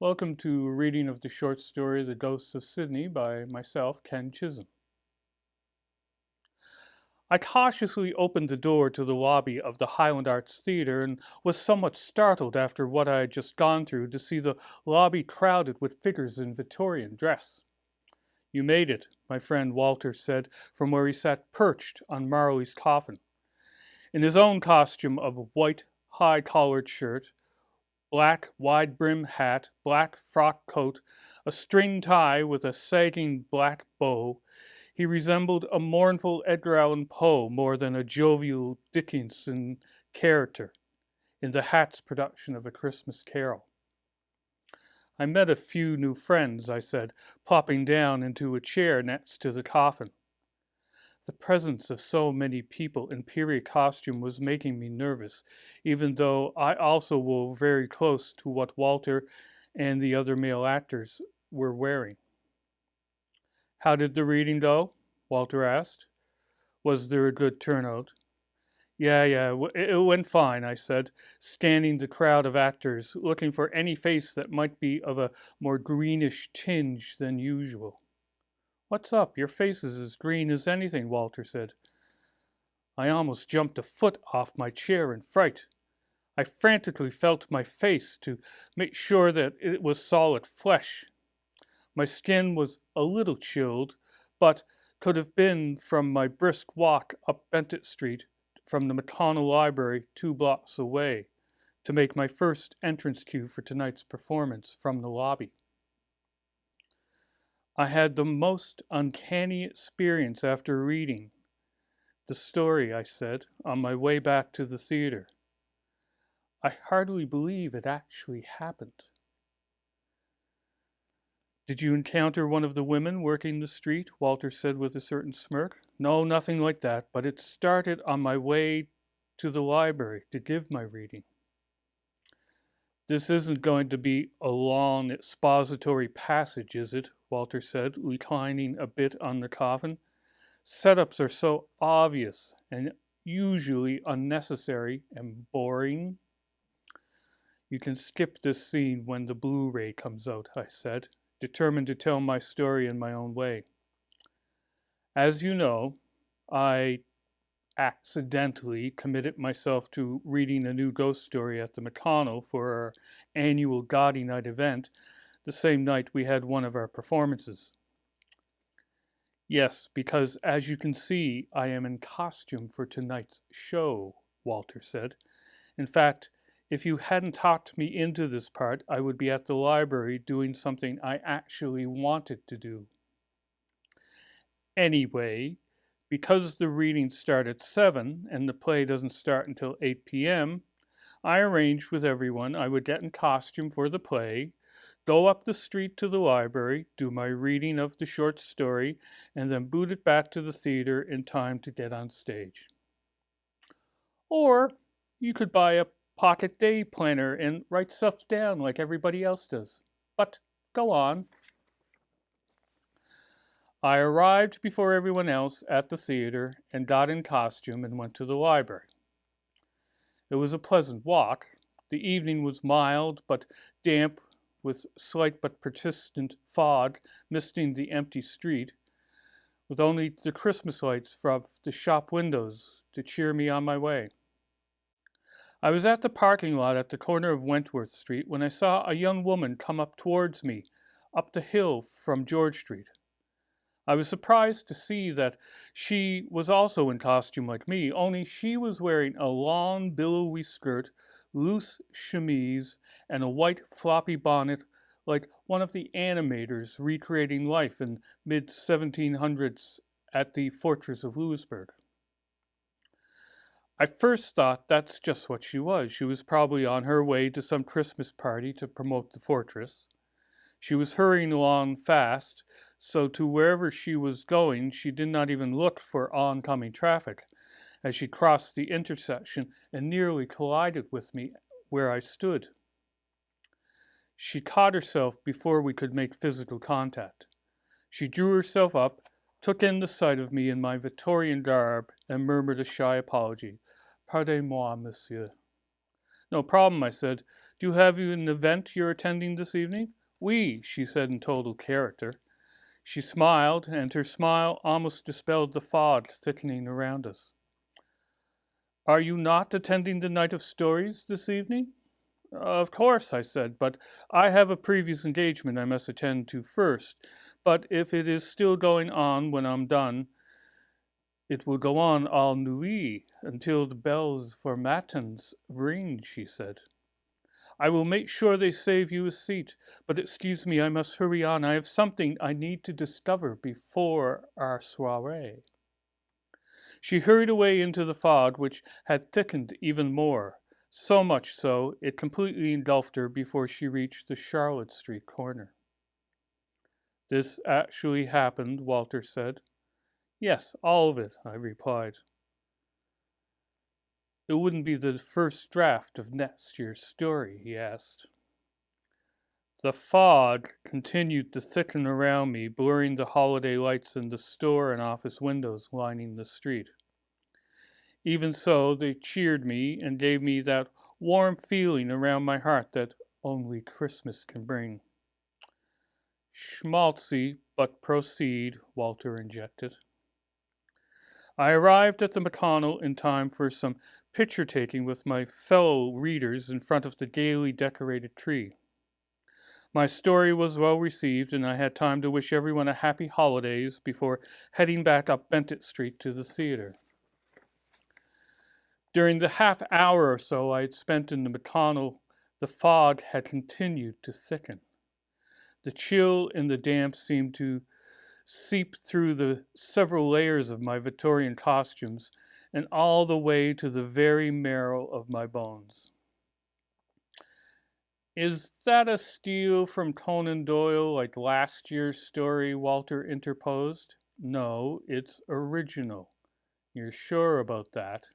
Welcome to a reading of the short story The Ghosts of Sydney by myself, Ken Chisholm. I cautiously opened the door to the lobby of the Highland Arts Theatre and was somewhat startled after what I had just gone through to see the lobby crowded with figures in Victorian dress. "You made it," my friend Walter said from where he sat perched on Marley's coffin. In his own costume of a white high-collared shirt, black wide-brimmed hat, black frock coat, a string tie with a sagging black bow, he resembled a mournful Edgar Allan Poe more than a jovial Dickensian character in the Hat's production of A Christmas Carol. "I met a few new friends," I said, plopping down into a chair next to the coffin. The presence of so many people in period costume was making me nervous, even though I also wore very close to what Walter and the other male actors were wearing. "How did the reading go?" Walter asked. "Was there a good turnout?" Yeah, it went fine," I said, scanning the crowd of actors, looking for any face that might be of a more greenish tinge than usual. "What's up? Your face is as green as anything," Walter said. I almost jumped a foot off my chair in fright. I frantically felt my face to make sure that it was solid flesh. My skin was a little chilled, but could have been from my brisk walk up Bennett Street from the McConnell Library 2 blocks away to make my first entrance cue for tonight's performance from the lobby. I had the most uncanny experience after reading the story, I said, on my way back to the theater. I hardly believe it actually happened. "Did you encounter one of the women working the street?" Walter said with a certain smirk. "No, nothing like that, but it started on my way to the library to give my reading." "This isn't going to be a long expository passage, is it?" Walter said, reclining a bit on the coffin. "Setups are so obvious and usually unnecessary and boring." "You can skip this scene when the Blu-ray comes out," I said, determined to tell my story in my own way. "As you know, I accidentally committed myself to reading a new ghost story at the McConnell for our annual Gaudy Night event, the same night we had one of our performances." "Yes, because as you can see, I am in costume for tonight's show," Walter said. "In fact, if you hadn't talked me into this part, I would be at the library doing something I actually wanted to do. Anyway, because the readings start at 7 and the play doesn't start until 8 p.m., I arranged with everyone I would get in costume for the play, go up the street to the library, do my reading of the short story, and then boot it back to the theater in time to get on stage. Or you could buy a pocket day planner and write stuff down like everybody else does. But go on." I arrived before everyone else at the theater and got in costume and went to the library. It was a pleasant walk. The evening was mild but damp, with slight but persistent fog misting the empty street, with only the Christmas lights from the shop windows to cheer me on my way. I was at the parking lot at the corner of Wentworth Street when I saw a young woman come up towards me, up the hill from George Street. I was surprised to see that she was also in costume like me, only she was wearing a long, billowy skirt, loose chemise, and a white floppy bonnet like one of the animators recreating life in mid-1700s at the Fortress of Louisbourg. I first thought that's just what she was. She was probably on her way to some Christmas party to promote the fortress. She was hurrying along fast, so to wherever she was going, she did not even look for oncoming traffic as she crossed the intersection and nearly collided with me where I stood. She caught herself before we could make physical contact. She drew herself up, took in the sight of me in my Victorian garb, and murmured a shy apology. "Pardonnez-moi, monsieur." No problem, I said. Do you have an event you're attending this evening? Oui, she said in total character. She smiled, and her smile almost dispelled the fog thickening around us. Are you not attending the night of stories this evening? Of course, I said, but I have a previous engagement I must attend to first. But if it is still going on when I'm done, it will go on all nuit until the bells for matins ring, she said. I will make sure they save you a seat, but excuse me, I must hurry on. I have something I need to discover before our soiree. She hurried away into the fog, which had thickened even more, so much so it completely engulfed her before she reached the Charlotte Street corner. This actually happened, Walter said. Yes, all of it, I replied. It wouldn't be the first draft of next year's story, he asked. The fog continued to thicken around me, blurring the holiday lights in the store and office windows lining the street. Even so, they cheered me and gave me that warm feeling around my heart that only Christmas can bring. Schmaltzy, but proceed, Walter injected. I arrived at the McConnell in time for some picture taking with my fellow readers in front of the gaily decorated tree. My story was well received, and I had time to wish everyone a happy holidays before heading back up Bennett Street to the theater. During the half hour or so I had spent in the McConnell, the fog had continued to thicken. The chill and the damp seemed to seep through the several layers of my Victorian costumes and all the way to the very marrow of my bones. Is that a steal from Conan Doyle like last year's story? Walter interposed. No, it's original. You're sure about that?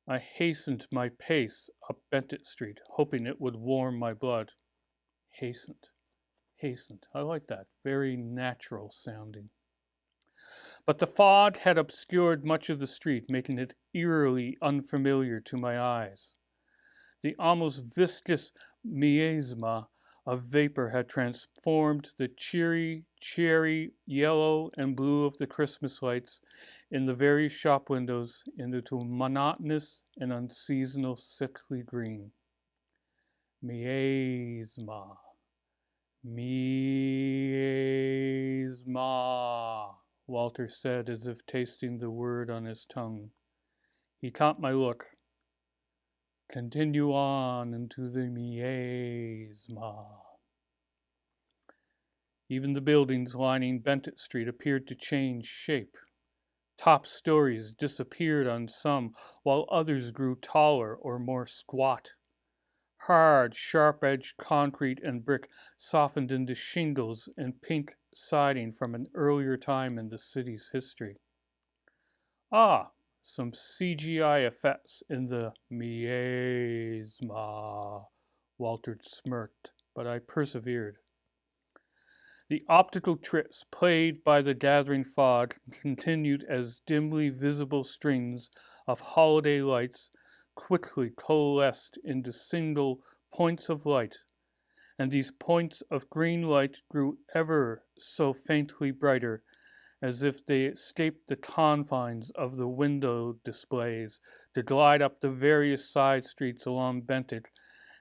I hastened my pace up Bennett Street, hoping it would warm my blood. Hastened. I like that. Very natural sounding. But the fog had obscured much of the street, making it eerily unfamiliar to my eyes. The almost viscous miasma of vapor had transformed the cheery, cherry, yellow, and blue of the Christmas lights in the various shop windows into a monotonous and unseasonal sickly green. Miasma. Miasma, Walter said as if tasting the word on his tongue. He caught my look. Continue on into the miasma. Even the buildings lining Bennett Street appeared to change shape. Top stories disappeared on some, while others grew taller or more squat. Hard, sharp-edged concrete and brick softened into shingles and pink siding from an earlier time in the city's history. Ah, some CGI effects in the miasma, Walter smirked, but I persevered. The optical tricks played by the gathering fog continued as dimly visible strings of holiday lights quickly coalesced into single points of light, and these points of green light grew ever so faintly brighter, as if they escaped the confines of the window displays to glide up the various side streets along Bennett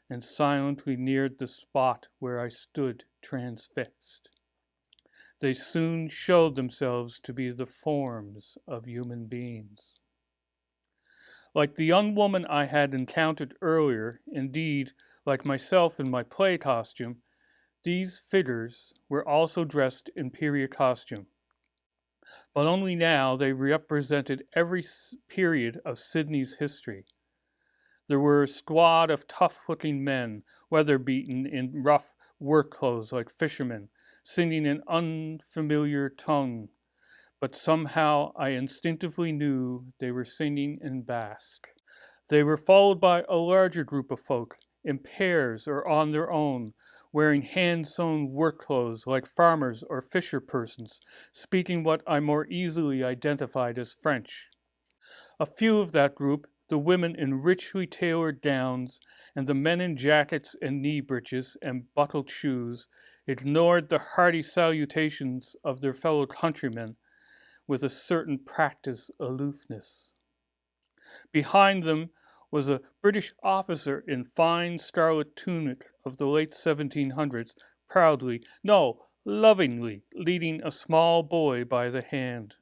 and silently neared the spot where I stood transfixed. They soon showed themselves to be the forms of human beings. Like the young woman I had encountered earlier, indeed, like myself in my play costume, these figures were also dressed in period costume. But only now they represented every period of Sydney's history. There were a squad of tough-looking men, weather-beaten in rough work clothes like fishermen, singing an unfamiliar tongue, but somehow I instinctively knew they were singing in Basque. They were followed by a larger group of folk, in pairs or on their own, wearing hand-sewn work clothes like farmers or fisher persons, speaking what I more easily identified as French. A few of that group, the women in richly tailored gowns, and the men in jackets and knee breeches and buckled shoes, ignored the hearty salutations of their fellow countrymen with a certain practised aloofness. Behind them was a British officer in fine scarlet tunic of the late 1700s, proudly, no, lovingly, leading a small boy by the hand.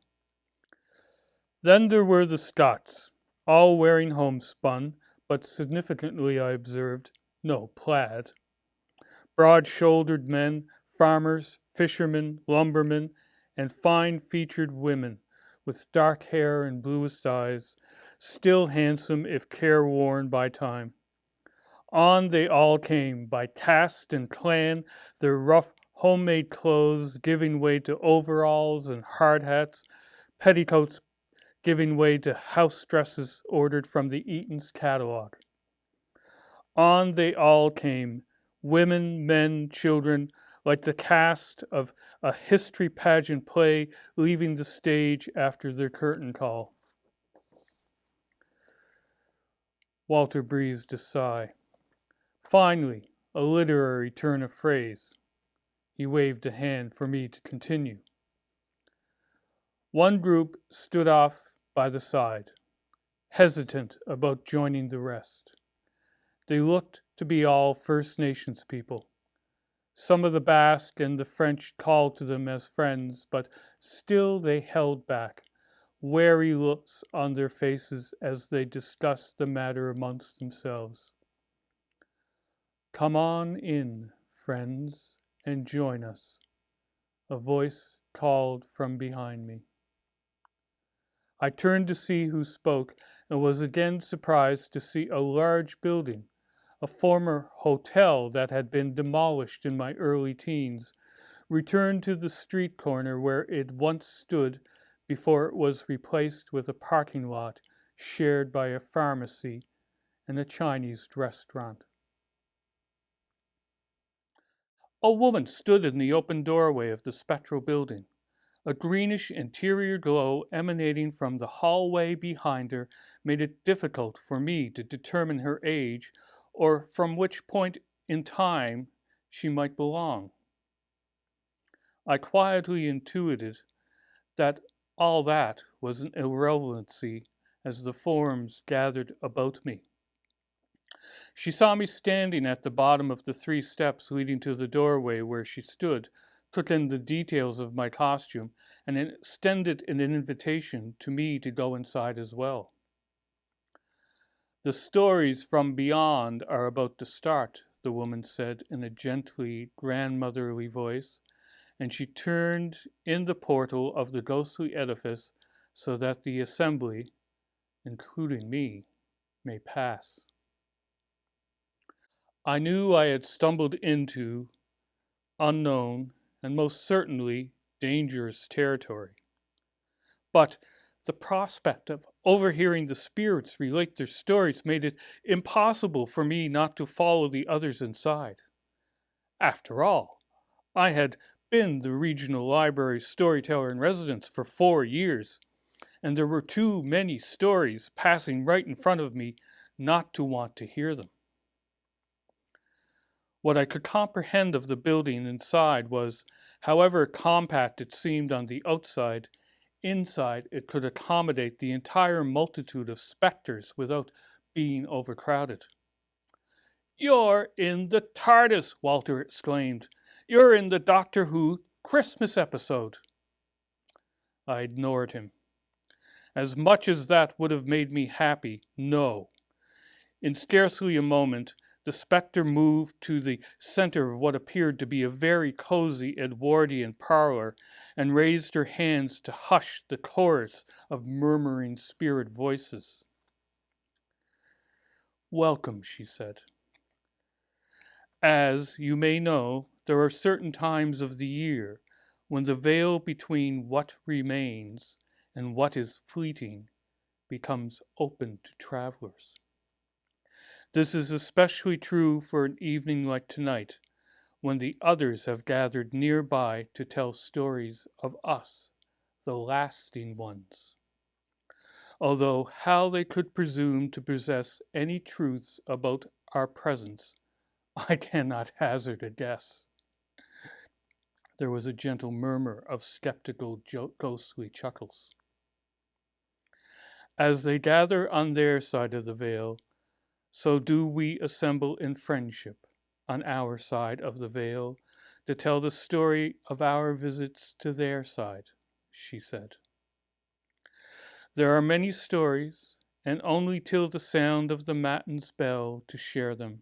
Then there were the Scots, all wearing homespun, but significantly, I observed, no plaid. Broad-shouldered men, farmers, fishermen, lumbermen, and fine-featured women with dark hair and bluest eyes, still handsome if careworn by time. On they all came, by caste and clan, their rough homemade clothes giving way to overalls and hard hats, petticoats giving way to house dresses ordered from the Eaton's catalogue. On they all came, women, men, children, like the cast of a history pageant play leaving the stage after their curtain call. Walter breathed a sigh. Finally, a literary turn of phrase. He waved a hand for me to continue. One group stood off by the side, hesitant about joining the rest. They looked to be all First Nations people. Some of the Basque and the French called to them as friends, but still they held back, wary looks on their faces as they discussed the matter amongst themselves. Come on in, friends, and join us, a voice called from behind me. I turned to see who spoke and was again surprised to see a large building, a former hotel that had been demolished in my early teens, returned to the street corner where it once stood before it was replaced with a parking lot shared by a pharmacy and a Chinese restaurant. A woman stood in the open doorway of the spectral building. A greenish interior glow emanating from the hallway behind her made it difficult for me to determine her age or from which point in time she might belong. I quietly intuited that all that was an irrelevancy as the forms gathered about me. She saw me standing at the bottom of the 3 steps leading to the doorway where she stood, took in the details of my costume, and extended an invitation to me to go inside as well. The stories from beyond are about to start, the woman said in a gently grandmotherly voice, and she turned in the portal of the ghostly edifice so that the assembly, including me, may pass. I knew I had stumbled into unknown and most certainly dangerous territory. But the prospect of overhearing the spirits relate their stories made it impossible for me not to follow the others inside. After all, I had been the regional library's storyteller in residence for 4 years, and there were too many stories passing right in front of me not to want to hear them. What I could comprehend of the building inside was, however compact it seemed on the outside, inside it could accommodate the entire multitude of specters without being overcrowded. "You're in the TARDIS," Walter exclaimed. "You're in the Doctor Who Christmas episode." I ignored him. As much as that would have made me happy, no. In scarcely a moment, the spectre moved to the center of what appeared to be a very cozy Edwardian parlor and raised her hands to hush the chorus of murmuring spirit voices. "Welcome," she said. "As you may know, there are certain times of the year when the veil between what remains and what is fleeting becomes open to travelers. This is especially true for an evening like tonight, when the others have gathered nearby to tell stories of us, the lasting ones. although how they could presume to possess any truths about our presence, I cannot hazard a guess. There was a gentle murmur of skeptical, ghostly chuckles. As they gather on their side of the veil, so do we assemble in friendship on our side of the veil to tell the story of our visits to their side, she said. There are many stories, and only till the sound of the matins bell to share them.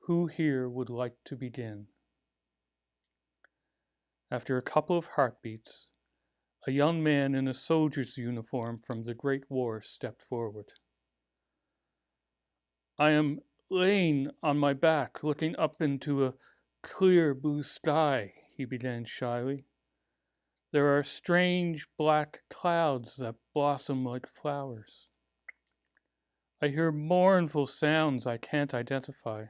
Who here would like to begin? After a couple of heartbeats, a young man in a soldier's uniform from the Great War stepped forward. I am laying on my back, looking up into a clear blue sky, he began shyly. There are strange black clouds that blossom like flowers. I hear mournful sounds I can't identify.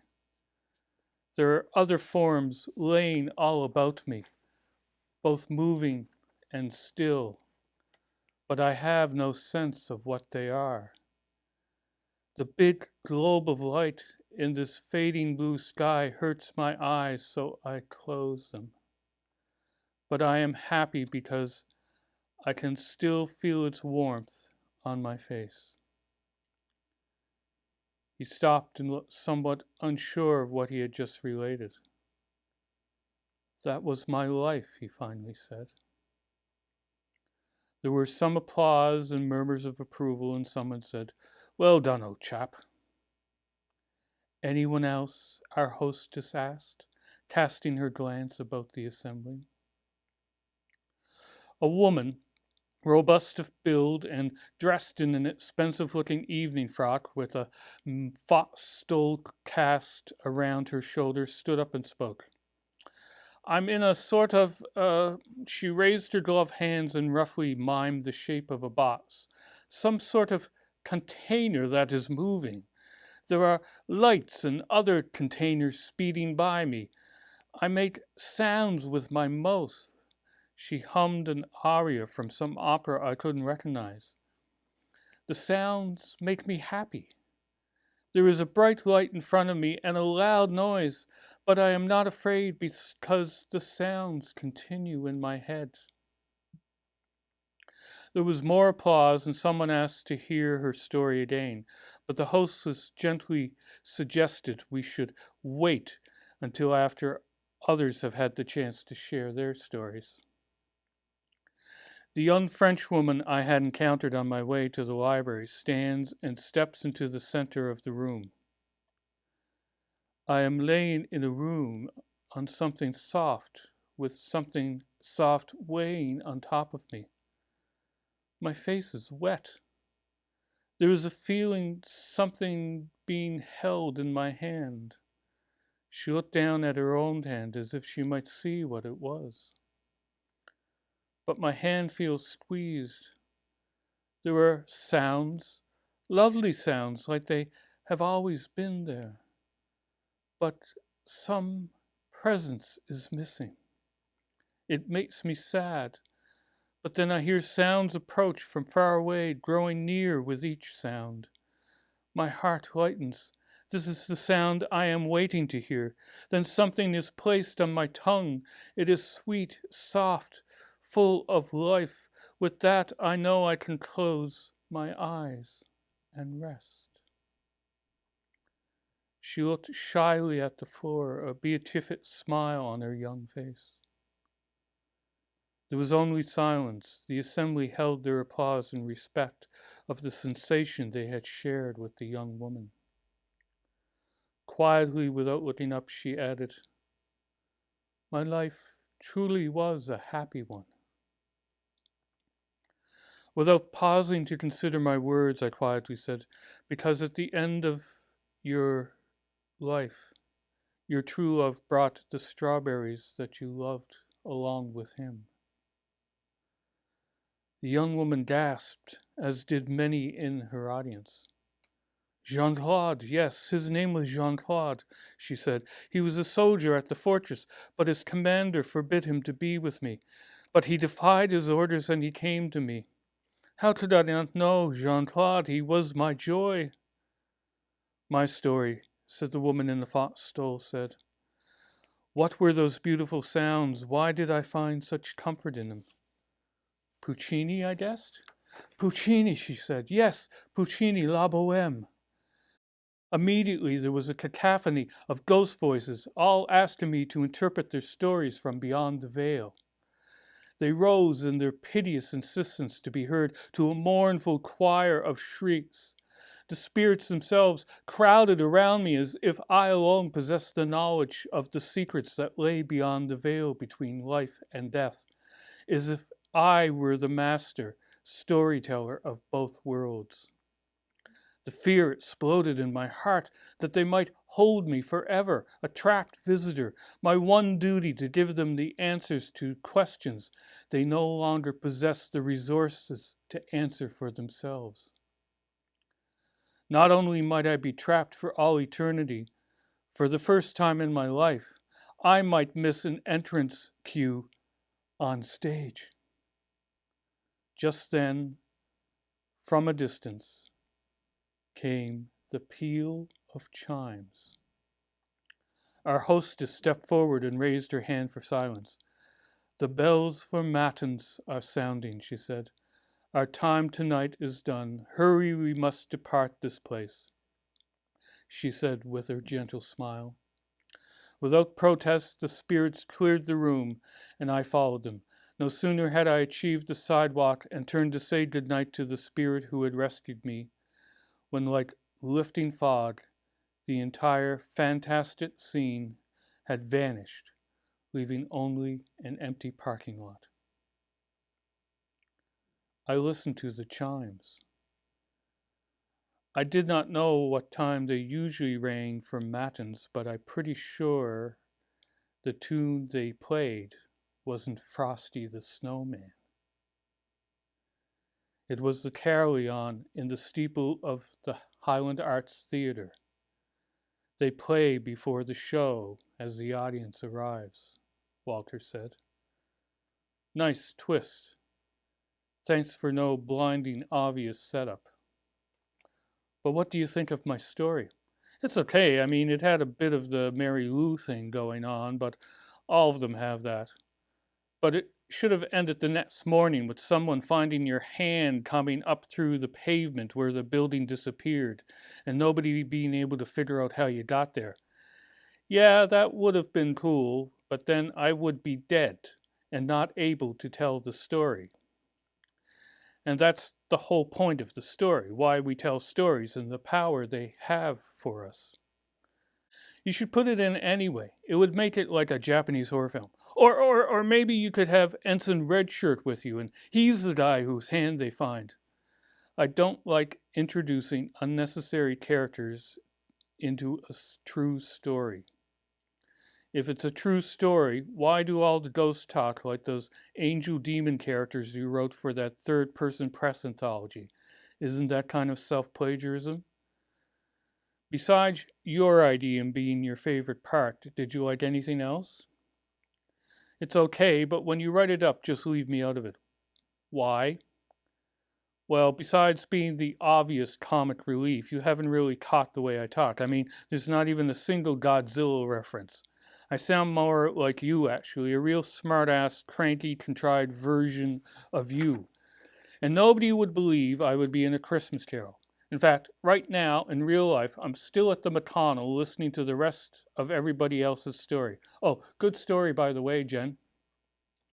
There are other forms laying all about me, both moving and still, but I have no sense of what they are. The big globe of light in this fading blue sky hurts my eyes, so I close them. But I am happy because I can still feel its warmth on my face. He stopped and looked somewhat unsure of what he had just related. That was my life, he finally said. There were some applause and murmurs of approval, and someone said, "Well done, old chap." Anyone else? Our hostess asked, casting her glance about the assembly. A woman, robust of build and dressed in an expensive-looking evening frock with a stole cast around her shoulders, stood up and spoke. I'm in a sort of, she raised her gloved hands and roughly mimed the shape of a box. Some sort of container that is moving. There are lights and other containers speeding by me. I make sounds with my mouth. She hummed an aria from some opera I couldn't recognize. The sounds make me happy. There is a bright light in front of me and a loud noise, but I am not afraid because the sounds continue in my head. There was more applause, and someone asked to hear her story again, but the hostess gently suggested we should wait until after others have had the chance to share their stories. The young Frenchwoman I had encountered on my way to the library stands and steps into the center of the room. I am laying in a room on something soft, with something soft weighing on top of me. My face is wet. There is a feeling something being held in my hand. She looked down at her own hand as if she might see what it was. But my hand feels squeezed. There are sounds, lovely sounds, like they have always been there. But some presence is missing. It makes me sad. But then I hear sounds approach from far away, growing near with each sound. My heart lightens. This is the sound I am waiting to hear. Then something is placed on my tongue. It is sweet, soft, full of life. With that, I know I can close my eyes and rest. She looked shyly at the floor, a beatific smile on her young face. There was only silence. The assembly held their applause in respect of the sensation they had shared with the young woman. Quietly, without looking up, she added, "My life truly was a happy one." Without pausing to consider my words, I quietly said, "Because at the end of your life, your true love brought the strawberries that you loved along with him." The young woman gasped, as did many in her audience. "Jean-Claude, yes, his name was Jean-Claude," she said. "He was a soldier at the fortress, but his commander forbid him to be with me. But he defied his orders and he came to me. How could I not know Jean-Claude? He was my joy. My story, said the woman in the stole said. What were those beautiful sounds? Why did I find such comfort in them? Puccini, I guessed. Puccini, she said. Yes, Puccini, La Boheme. Immediately there was a cacophony of ghost voices, all asking me to interpret their stories from beyond the veil. They rose in their piteous insistence to be heard to a mournful choir of shrieks. The spirits themselves crowded around me as if I alone possessed the knowledge of the secrets that lay beyond the veil between life and death, as if I were the master storyteller of both worlds. The fear exploded in my heart that they might hold me forever, a trapped visitor, my one duty to give them the answers to questions they no longer possessed the resources to answer for themselves. Not only might I be trapped for all eternity, for the first time in my life, I might miss an entrance cue on stage. Just then, from a distance, came the peal of chimes. Our hostess stepped forward and raised her hand for silence. The bells for matins are sounding, she said. Our time tonight is done. Hurry, we must depart this place, she said with her gentle smile. Without protest, the spirits cleared the room, and I followed them. No sooner had I achieved the sidewalk and turned to say good night to the spirit who had rescued me, when, like lifting fog, the entire fantastic scene had vanished, leaving only an empty parking lot. I listened to the chimes. I did not know what time they usually rang for matins, but I'm pretty sure the tune they played wasn't Frosty the Snowman. It was the carillon in the steeple of the Highland Arts Theatre. They play before the show as the audience arrives, Walter said. Nice twist. Thanks for no blinding obvious setup. But what do you think of my story? It's okay. I mean, it had a bit of the Mary Lou thing going on, but all of them have that. But it should have ended the next morning with someone finding your hand coming up through the pavement where the building disappeared, and nobody being able to figure out how you got there. Yeah, that would have been cool, but then I would be dead and not able to tell the story. And that's the whole point of the story, why we tell stories and the power they have for us. You should put it in anyway. It would make it like a Japanese horror film. Or maybe you could have Ensign Redshirt with you, and he's the guy whose hand they find. I don't like introducing unnecessary characters into a true story. If it's a true story, why do all the ghosts talk like those angel demon characters you wrote for that third-person press anthology? Isn't that kind of self-plagiarism? Besides your idea being your favorite part, did you like anything else? It's okay, but when you write it up, just leave me out of it. Why? Well, besides being the obvious comic relief, you haven't really caught the way I talk. I mean, there's not even a single Godzilla reference. I sound more like you, actually, a real smart-ass, cranky, contrived version of you. And nobody would believe I would be in A Christmas Carol. In fact, right now, in real life, I'm still at the McConnell listening to the rest of everybody else's story. Oh, good story, by the way, Jen.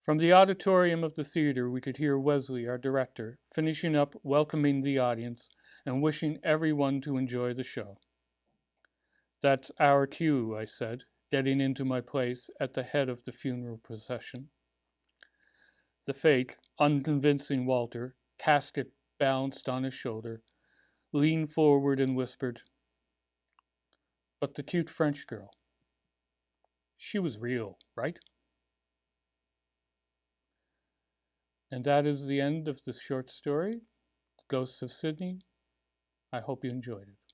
From the auditorium of the theater, we could hear Wesley, our director, finishing up welcoming the audience and wishing everyone to enjoy the show. That's our cue, I said, getting into my place at the head of the funeral procession. The fake, unconvincing Walter, casket balanced on his shoulder, leaned forward and whispered, "But the cute French girl, she was real, right?" And that is the end of the short story, Ghosts of Sydney. I hope you enjoyed it.